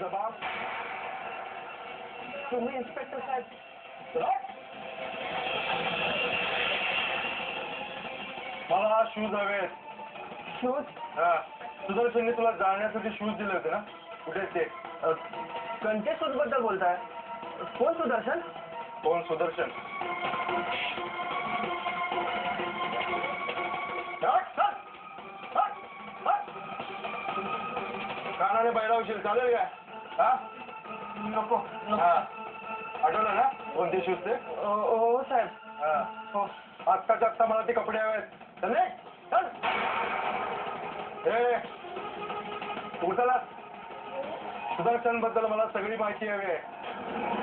जबाब तुम्ही इन्स्पेक्टर साहेब मला शूज हवेत. शूज? हा सुदर्शनने तुला जाण्यासाठी शूज दिले होते ना, कुठे ते? कोणत्या शूज बद्दल बोलताय? कोण सुदर्शन? कोण सुदर्शन? कानाने बैलावशील चालेल का? हा नको. हा आठवलं ना कोणते शूज ते? हो साहेब. हा हो आत्ताच्या आत्ता मला ते कपडे हवेत. चल चल. हे उचला. सुदर्शन बद्दल मला सगळी माहिती हवी आहे.